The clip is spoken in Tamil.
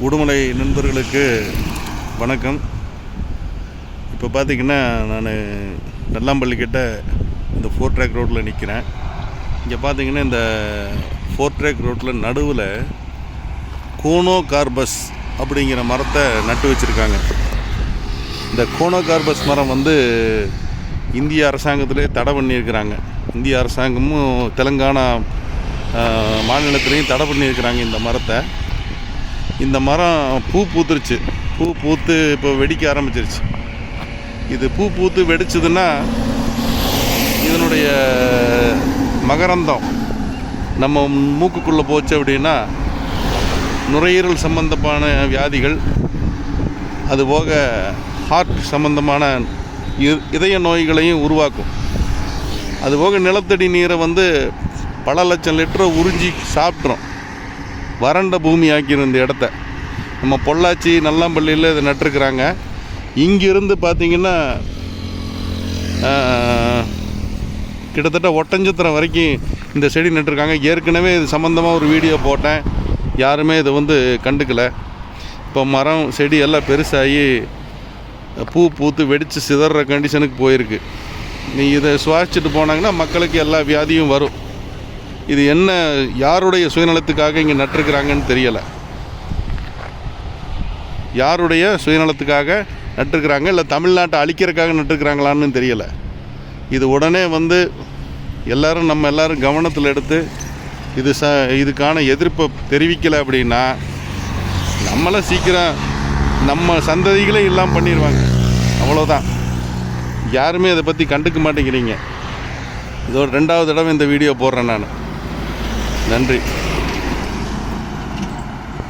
உடுமலை நண்பர்களுக்கு வணக்கம். இப்போ பார்த்திங்கன்னா நான் நல்லாம்பள்ளி கிட்ட இந்த 4 ட்ராக் ரோட்டில் நிற்கிறேன். இங்கே பார்த்திங்கன்னா இந்த 4 ட்ராக் ரோட்டில் நடுவில் கோனோகார்பஸ் அப்படிங்கிற மரத்தை நட்டு வச்சுருக்காங்க. இந்த கோனோகார்பஸ் மரம் இந்திய அரசாங்கத்திலே தடை பண்ணியிருக்கிறாங்க. இந்திய அரசாங்கமும் தெலுங்கானா மாநிலத்திலையும் தடை பண்ணியிருக்கிறாங்க இந்த மரத்தை. இந்த மரம் பூ பூத்துருச்சு. பூ பூத்து இப்போ வெடிக்க ஆரம்பிச்சிருச்சு. இது பூ பூத்து வெடிச்சதுன்னா இதனுடைய மகரந்தம் நம்ம மூக்குக்குள்ளே போச்சு அப்படின்னா நுரையீரல் சம்பந்தமான வியாதிகள், அதுபோக ஹார்ட் சம்பந்தமான இதய நோய்களையும் உருவாக்கும். அதுபோக நிலத்தடி நீரை பல லட்சம் லிட்டரை உறிஞ்சி சாப்பிட்றோம். வறண்ட பூமி ஆக்கிடும் இந்த இடத்த. நம்ம பொள்ளாச்சி நல்லாம்பள்ளியில் இதை நட்டுருக்குறாங்க. இங்கிருந்து பார்த்திங்கன்னா கிட்டத்தட்ட ஒட்டஞ்சத்திரம் வரைக்கும் இந்த செடி நட்டுருக்காங்க. ஏற்கனவே இது சம்மந்தமாக ஒரு வீடியோ போட்டேன். யாருமே இதை கண்டுக்கலை. இப்போ மரம் செடி எல்லாம் பெருசாகி பூ பூத்து வெடித்து சிதற கண்டிஷனுக்கு போயிருக்கு. நீ இதை சுவாசிச்சுட்டு போனாங்கன்னா மக்களுக்கு எல்லா வியாதியும் வரும். இது என்ன, யாருடைய சுயநலத்துக்காக இங்கே நட்டுருக்குறாங்கன்னு தெரியலை. யாருடைய சுயநலத்துக்காக நட்டுருக்குறாங்க, இல்லை தமிழ்நாட்டை அழிக்கிறதுக்காக நட்டுருக்குறாங்களான்னு தெரியலை. இது உடனே எல்லோரும் நம்ம எல்லோரும் கவனத்தில் எடுத்து இதுக்கான எதிர்ப்பை தெரிவிக்கலை அப்படின்னா நம்மளாம் சீக்கிரம் நம்ம சந்ததிகளே இல்லாமல் பண்ணிடுவாங்க. அவ்வளோதான். யாருமே இதை பற்றி கண்டுக்க மாட்டேங்கிறீங்க. இதோட 2வது தடவை இந்த வீடியோ போடுறேன் நான். நன்றி.